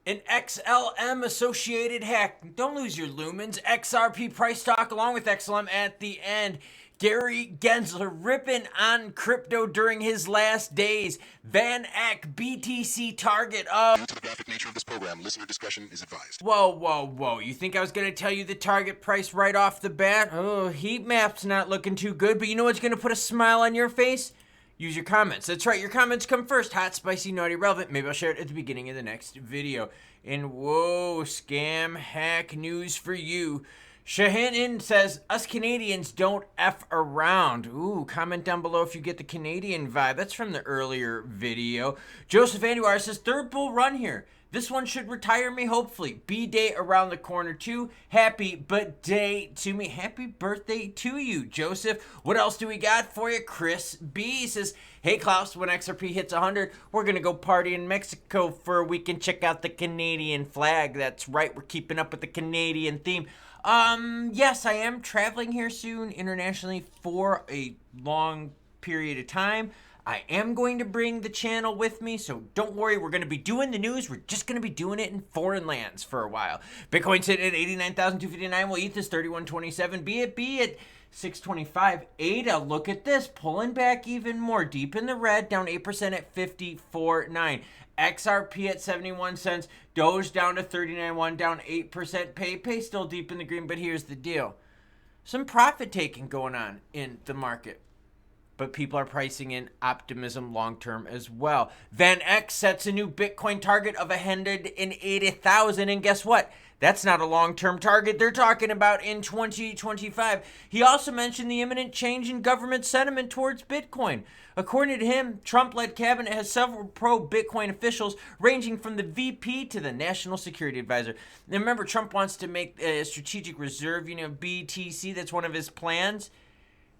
An XLM associated hack. Don't lose your lumens. XRP price talk along with XLM at the end. Gary Gensler ripping on crypto during his last days. Van Eck BTC target of... Due to the graphic nature of this program, listener discretion is advised. Whoa. You think I was going to tell you the target price right off the bat? Oh, heat map's not looking too good, but you know what's going to put a smile on your face? Use your comments. That's right, your comments come first. Hot, spicy, naughty, relevant. Maybe I'll share it at the beginning of the next video. And whoa, scam hack news for you. Shahanin says, us Canadians don't F around. Ooh, comment down below if you get the Canadian vibe. That's from the earlier video. Joseph Anduar says, third bull run here. This one should retire me, hopefully. B-Day around the corner, too. Happy birthday to me. Happy birthday to you, Joseph. What else do we got for you? Chris B says, hey, Klaus, when XRP hits 100, we're going to go party in Mexico for a week and check out the Canadian flag. That's right, we're keeping up with the Canadian theme. Yes, I am traveling here soon internationally for a long period of time. I am going to bring the channel with me, so don't worry. We're going to be doing the news. We're just going to be doing it in foreign lands for a while. Bitcoin's sitting at 89,259. Well, ETH is 3127. BNB at 625. ADA, look at this, pulling back even more, deep in the red, down 8% at 54.9. XRP at 71 cents. Doge down to 39.1, down 8%. PayPay still deep in the green, but here's the deal. Some profit taking going on in the market. But people are pricing in optimism long-term as well. Van Eck sets a new Bitcoin target of 180,000. And guess what? That's not a long-term target they're talking about in 2025. He also mentioned the imminent change in government sentiment towards Bitcoin. According to him, Trump-led cabinet has several pro-Bitcoin officials ranging from the VP to the National Security Advisor. Now remember, Trump wants to make a strategic reserve, BTC. That's one of his plans.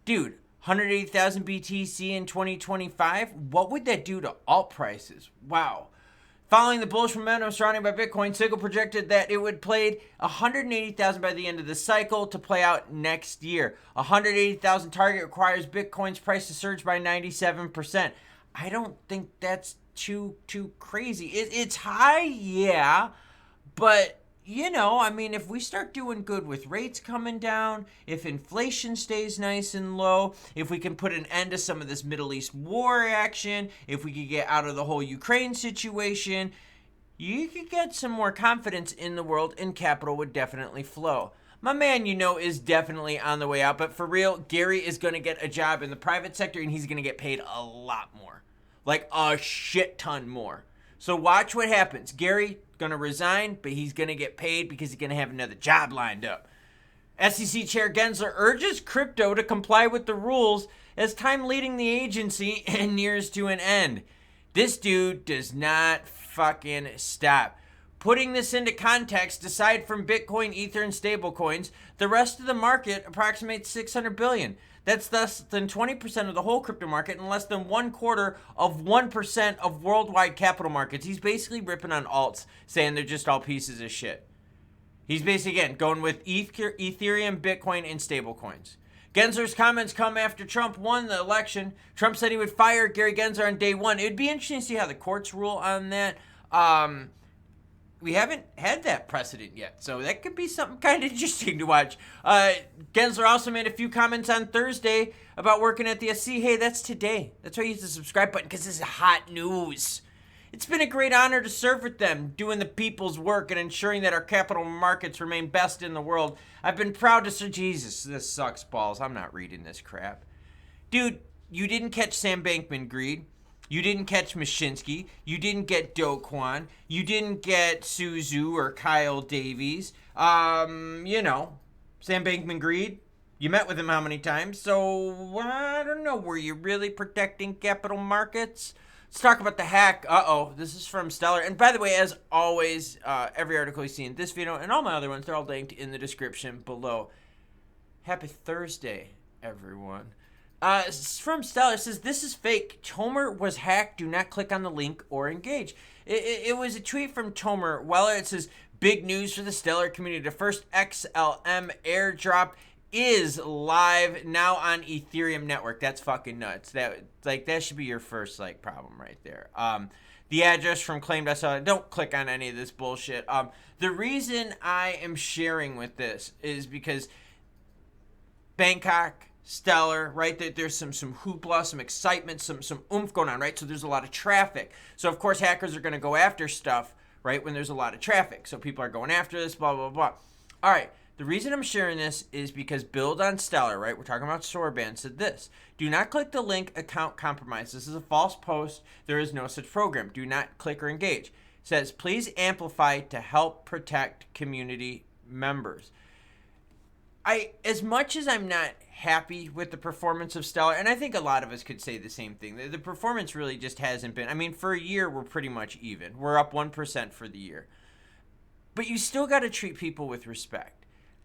Dude, 180,000 BTC in 2025? What would that do to alt prices? Wow. Following the bullish momentum surrounding by Bitcoin, Siegel projected that it would play 180,000 by the end of the cycle to play out next year. 180,000 target requires Bitcoin's price to surge by 97%. I don't think that's too crazy. It's high, yeah, but if we start doing good with rates coming down, if inflation stays nice and low, if we can put an end to some of this Middle East war action, if we could get out of the whole Ukraine situation, you could get some more confidence in the world and capital would definitely flow. My man, is definitely on the way out, but for real, Gary is going to get a job in the private sector and he's going to get paid a lot more. Like a shit ton more. So watch what happens. Gary going to resign, but he's going to get paid because he's going to have another job lined up. SEC Chair Gensler urges crypto to comply with the rules as time leading the agency nears to an end. This dude does not fucking stop. Putting this into context, aside from Bitcoin, Ether, and stablecoins, the rest of the market approximates 600 billion. That's less than 20% of the whole crypto market and less than 1/4% of worldwide capital markets. He's basically ripping on alts, saying they're just all pieces of shit. He's basically, again, going with Ethereum, Bitcoin, and stablecoins. Gensler's comments come after Trump won the election. Trump said he would fire Gary Gensler on day one. It would be interesting to see how the courts rule on that. We haven't had that precedent yet, so that could be something kind of interesting to watch. Gensler also made a few comments on Thursday about working at the SEC. Hey, that's today. That's why you use the subscribe button, because this is hot news. It's been a great honor to serve with them, doing the people's work and ensuring that our capital markets remain best in the world. I've been proud to serve. Jesus, this sucks balls. I'm not reading this crap. Dude, you didn't catch Sam Bankman-Fried. You didn't catch Mashinsky. You didn't get Do Kwon. You didn't get Suzu or Kyle Davies. Sam Bankman-Fried. You met with him how many times? So, I don't know. Were you really protecting capital markets? Let's talk about the hack. This is from Stellar. And by the way, as always, every article you see in this video and all my other ones, they're all linked in the description below. Happy Thursday, everyone. It's from Stellar. It says, this is fake. Tomer was hacked. Do not click on the link or engage. It was a tweet from Tomer Weller. It says, big news for the Stellar community. The first XLM airdrop is live now on Ethereum network. That's fucking nuts. That should be your first problem right there. the address from claim.SOLANA. Don't click on any of this bullshit. The reason I am sharing with this is because Bangkok, Stellar, right? There's some hoopla, some excitement, some oomph going on, right? So there's a lot of traffic. So of course hackers are going to go after stuff, right, when there's a lot of traffic. So people are going after this, blah, blah, blah. All right. The reason I'm sharing this is because Build on Stellar, right? We're talking about Sorban, said this. Do not click the link account compromise. This is a false post. There is no such program. Do not click or engage. It says, please amplify to help protect community members. As much as I'm not happy with the performance of Stellar, and I think a lot of us could say the same thing, the performance really just hasn't been. I mean, for a year, we're pretty much even. We're up 1% for the year. But you still got to treat people with respect.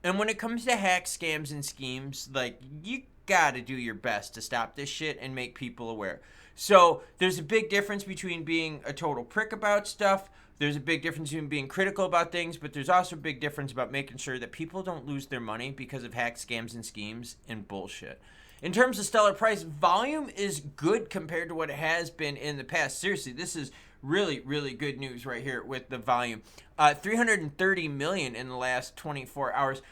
And when it comes to hacks, scams, and schemes, like, you got to do your best to stop this shit and make people aware. So there's a big difference between being a total prick about stuff. There's a big difference between being critical about things, but there's also a big difference about making sure that people don't lose their money because of hacks, scams, and schemes and bullshit. In terms of Stellar price, volume is good compared to what it has been in the past. Seriously, this is really, really good news right here with the volume. 330 million in the last 24 hours.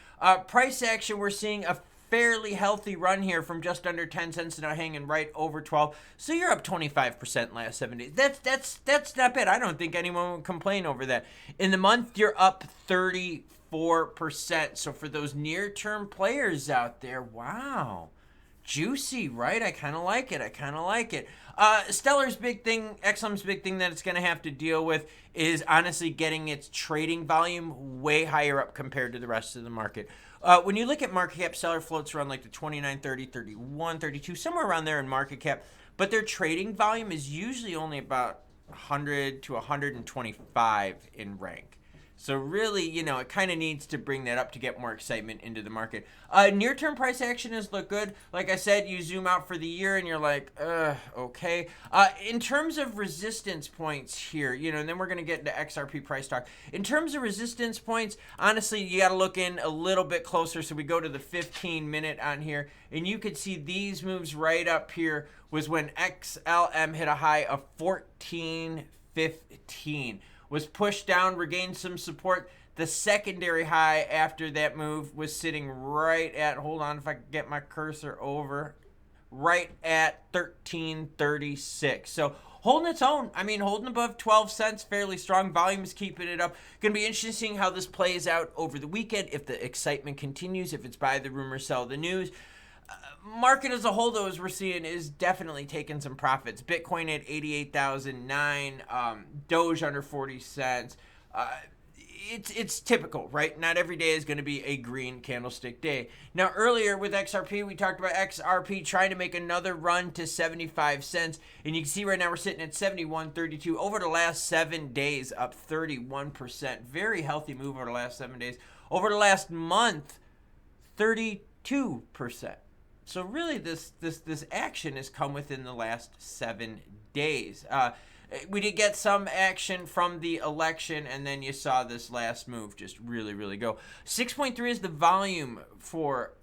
Price action, we're seeing a fairly healthy run here from just under 10 cents to now hanging right over 12. So you're up 25% in the last 7 days. That's not bad. I don't think anyone would complain over that. In the month, you're up 34%. So for those near-term players out there, wow. Juicy, right? I kind of like it. Stellar's big thing, XLM's big thing that it's going to have to deal with is honestly getting its trading volume way higher up compared to the rest of the market. When you look at market cap, Stellar floats around like the 29, 30, 31, 32, somewhere around there in market cap. But their trading volume is usually only about 100 to 125 in rank. So really, it kind of needs to bring that up to get more excitement into the market. Near-term price action has looked good. Like I said, you zoom out for the year and you're like, okay. In terms of resistance points here, and then we're going to get into XRP price talk. In terms of resistance points, honestly, you got to look in a little bit closer. So we go to the 15-minute on here, and you could see these moves right up here was when XLM hit a high of 14.15. Was pushed down, regained some support. The secondary high after that move was sitting right at, hold on if I can get my cursor over, right at 1336. So holding its own. I mean, holding above 12 cents, fairly strong. Volume is keeping it up. Going to be interesting how this plays out over the weekend, if the excitement continues, if it's buy the rumor, sell the news. Market as a whole, though, as we're seeing, is definitely taking some profits. Bitcoin at 88,009, Doge under 40 cents. It's typical, right? Not every day is going to be a green candlestick day. Now, earlier with XRP, we talked about XRP trying to make another run to 75 cents. And you can see right now we're sitting at 71.32. Over the last 7 days, up 31%. Very healthy move over the last 7 days. Over the last month, 32%. So really, this action has come within the last 7 days. We did get some action from the election, and then you saw this last move just really, really go. 6.3 is the volume for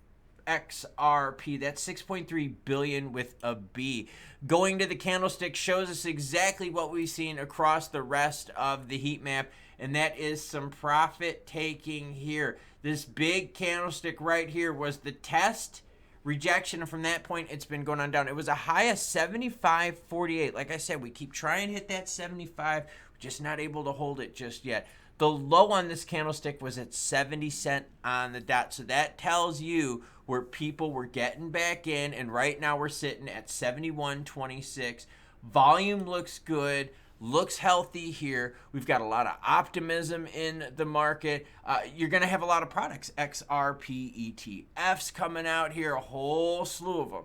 XRP. That's 6.3 billion with a B. Going to the candlestick shows us exactly what we've seen across the rest of the heat map, and that is some profit taking here. This big candlestick right here was the test. Rejection, and from that point, it's been going on down. It was a high of 75.48. Like I said, we keep trying to hit that 75. We're just not able to hold it just yet. The low on this candlestick was at 70 cents on the dot. So that tells you where people were getting back in, and right now we're sitting at 71.26. Volume looks good. Looks healthy here. We've got a lot of optimism in the market. You're going to have a lot of products. XRP ETFs coming out here, a whole slew of them.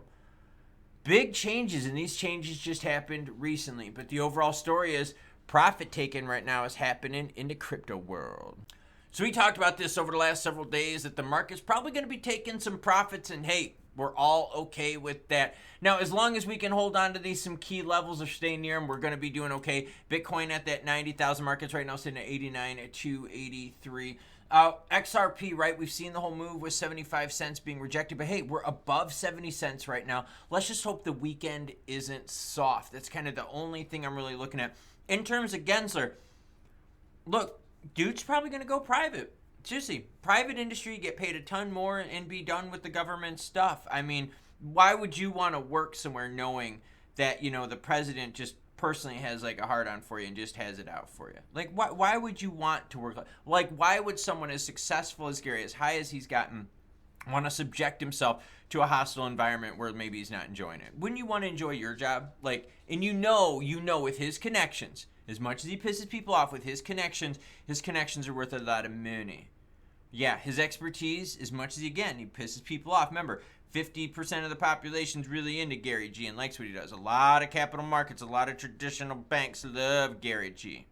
Big changes, and these changes just happened recently. But the overall story is profit taking right now is happening in the crypto world. So we talked about this over the last several days, that the market's probably going to be taking some profits, and hey, we're all okay with that. Now, as long as we can hold on to these some key levels or stay near them, we're going to be doing okay. Bitcoin at that 90,000 markets right now, sitting at 89 at 283. XRP, right? We've seen the whole move with 75 cents being rejected, but hey, we're above 70 cents right now. Let's just hope the weekend isn't soft. That's kind of the only thing I'm really looking at. In terms of Gensler, look, dude's probably going to go private. Seriously, private industry, get paid a ton more and be done with the government stuff. I mean, why would you want to work somewhere knowing that, you know, the president just personally has like a hard on for you and just has it out for you? Like, why would you want to work? Like, why would someone as successful as Gary, as high as he's gotten, want to subject himself to a hostile environment where maybe he's not enjoying it? Wouldn't you want to enjoy your job? Like, and you know with his connections, as much as he pisses people off with his connections are worth a lot of money. Yeah, his expertise, as much as he pisses people off. Remember, 50% of the population's really into Gary G and likes what he does. A lot of capital markets, a lot of traditional banks love Gary G.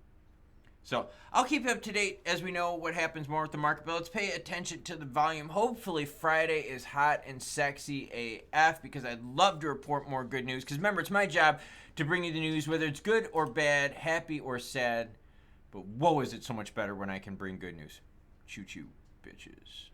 So I'll keep you up to date as we know what happens more with the market. But let's pay attention to the volume. Hopefully Friday is hot and sexy AF, because I'd love to report more good news. Because remember, it's my job to bring you the news, whether it's good or bad, happy or sad. But whoa, is it so much better when I can bring good news. Choo-choo, bitches.